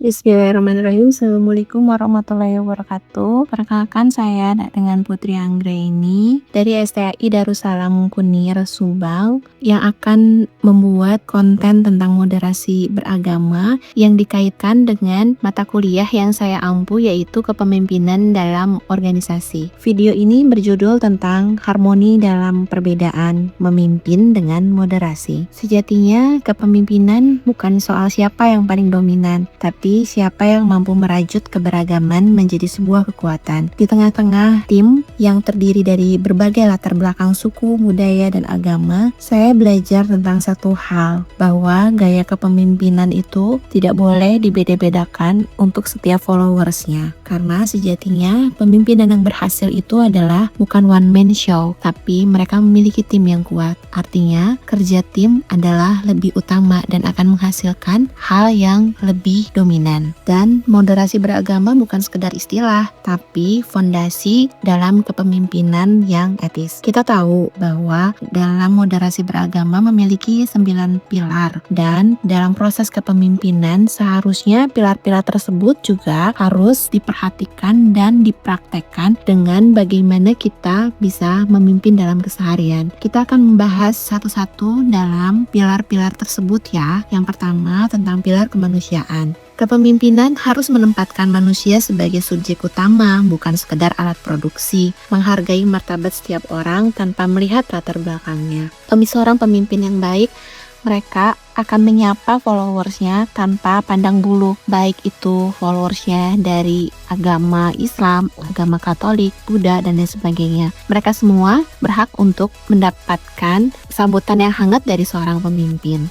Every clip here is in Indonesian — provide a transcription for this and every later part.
Bismillahirrahmanirrahim. Assalamualaikum warahmatullahi wabarakatuh. Perkenalkan saya dengan Putri Anggraini dari STAI Darussalam Kunir Subang yang akan membuat konten tentang moderasi beragama yang dikaitkan dengan mata kuliah yang saya ampu, yaitu kepemimpinan dalam organisasi. Video ini berjudul tentang harmoni dalam perbedaan, memimpin dengan moderasi. Sejatinya kepemimpinan bukan soal siapa yang paling dominan, tapi siapa yang mampu merajut keberagaman menjadi sebuah kekuatan. Di tengah-tengah tim yang terdiri dari berbagai latar belakang suku, budaya, dan agama, saya belajar tentang satu hal, bahwa gaya kepemimpinan itu tidak boleh dibeda-bedakan untuk setiap followersnya. Karena sejatinya pemimpinan yang berhasil itu adalah bukan one man show, tapi mereka memiliki tim yang kuat. Artinya kerja tim adalah lebih utama dan akan menghasilkan hal yang lebih dominan. Dan moderasi beragama bukan sekedar istilah, tapi fondasi dalam kepemimpinan yang etis. Kita tahu bahwa dalam moderasi beragama memiliki 9 pilar, dan dalam proses kepemimpinan seharusnya pilar-pilar tersebut juga harus diperhatikan dan dipraktekkan dengan bagaimana kita bisa memimpin dalam keseharian. Kita akan membahas satu-satu dalam pilar-pilar tersebut ya. Yang pertama tentang pilar kemanusiaan. Kepemimpinan harus menempatkan manusia sebagai subjek utama, bukan sekedar alat produksi, menghargai martabat setiap orang tanpa melihat latar belakangnya. Seorang pemimpin yang baik, mereka akan menyapa followersnya tanpa pandang bulu, baik itu followersnya dari agama Islam, agama Katolik, Buddha, dan lain sebagainya. Mereka semua berhak untuk mendapatkan sambutan yang hangat dari seorang pemimpin.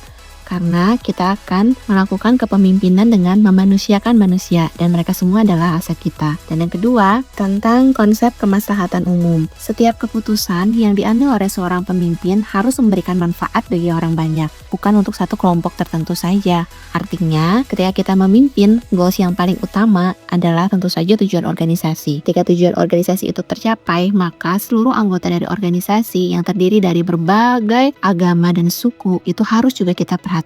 Karena kita akan melakukan kepemimpinan dengan memanusiakan manusia, dan mereka semua adalah aset kita. Dan yang kedua, tentang konsep kemaslahatan umum. Setiap keputusan yang diambil oleh seorang pemimpin harus memberikan manfaat bagi orang banyak, bukan untuk satu kelompok tertentu saja. Artinya, ketika kita memimpin, goals yang paling utama adalah tentu saja tujuan organisasi. Ketika tujuan organisasi itu tercapai, maka seluruh anggota dari organisasi yang terdiri dari berbagai agama dan suku itu harus juga kita perhatikan.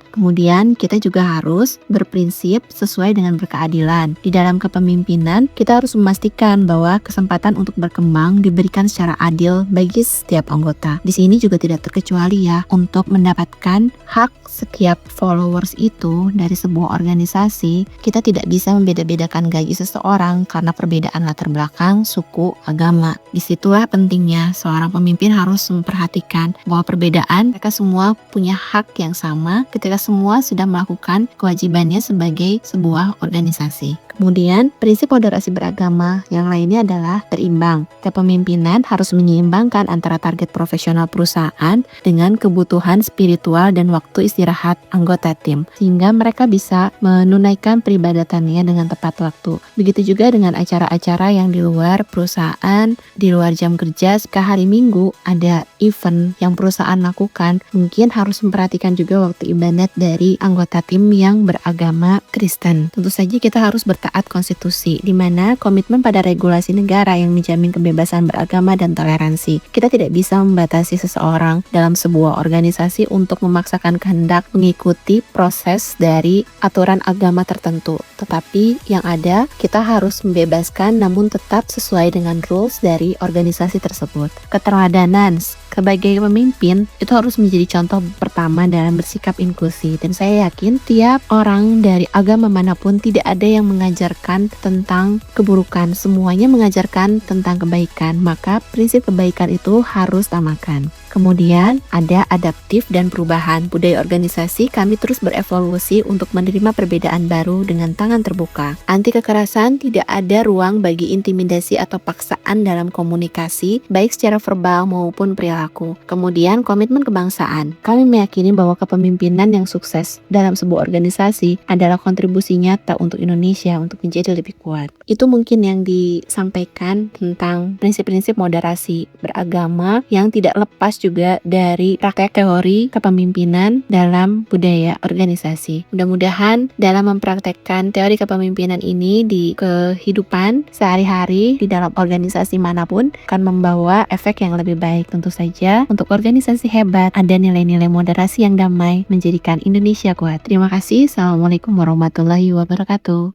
Kemudian kita juga harus berprinsip sesuai dengan berkeadilan. Di dalam kepemimpinan, kita harus memastikan bahwa kesempatan untuk berkembang diberikan secara adil bagi setiap anggota. Di sini juga tidak terkecuali ya, untuk mendapatkan hak setiap followers itu dari sebuah organisasi, kita tidak bisa membeda-bedakan gaji seseorang karena perbedaan latar belakang, suku, agama. Disitulah pentingnya seorang pemimpin harus memperhatikan bahwa perbedaan mereka semua punya hak yang sama ketika semua sudah melakukan kewajibannya sebagai sebuah organisasi. Kemudian, prinsip moderasi beragama yang lainnya adalah berimbang. Kepemimpinan harus menyeimbangkan antara target profesional perusahaan dengan kebutuhan spiritual dan waktu istirahat anggota tim, sehingga mereka bisa menunaikan peribadatannya dengan tepat waktu. Begitu juga dengan acara-acara yang di luar perusahaan, di luar jam kerja. Jika hari Minggu ada event yang perusahaan lakukan, mungkin harus memperhatikan juga waktu ibadat dari anggota tim yang beragama Kristen. Tentu saja kita harus taat konstitusi, di mana komitmen pada regulasi negara yang menjamin kebebasan beragama dan toleransi. Kita tidak bisa membatasi seseorang dalam sebuah organisasi untuk memaksakan kehendak mengikuti proses dari aturan agama tertentu. Tetapi yang ada, kita harus membebaskan namun tetap sesuai dengan rules dari organisasi tersebut. Keteladanan sebagai pemimpin itu harus menjadi contoh pertama dalam bersikap inklusi, dan saya yakin tiap orang dari agama manapun tidak ada yang mengajarkan tentang keburukan, semuanya mengajarkan tentang kebaikan, maka prinsip kebaikan itu harus utamakan. Kemudian ada adaptif dan perubahan. Budaya organisasi kami terus berevolusi untuk menerima perbedaan baru dengan tangan terbuka. Anti kekerasan, tidak ada ruang bagi intimidasi atau paksaan dalam komunikasi, baik secara verbal maupun perilaku. Kemudian komitmen kebangsaan. Kami meyakini bahwa kepemimpinan yang sukses dalam sebuah organisasi adalah kontribusi nyata untuk Indonesia untuk menjadi lebih kuat. Itu mungkin yang disampaikan tentang prinsip-prinsip moderasi beragama yang tidak lepas juga dari praktek teori kepemimpinan dalam budaya organisasi. Mudah-mudahan dalam mempraktekkan teori kepemimpinan ini di kehidupan sehari-hari di dalam organisasi manapun akan membawa efek yang lebih baik. Tentu saja untuk organisasi hebat ada nilai-nilai moderasi yang damai menjadikan Indonesia kuat. Terima kasih. Assalamualaikum warahmatullahi wabarakatuh.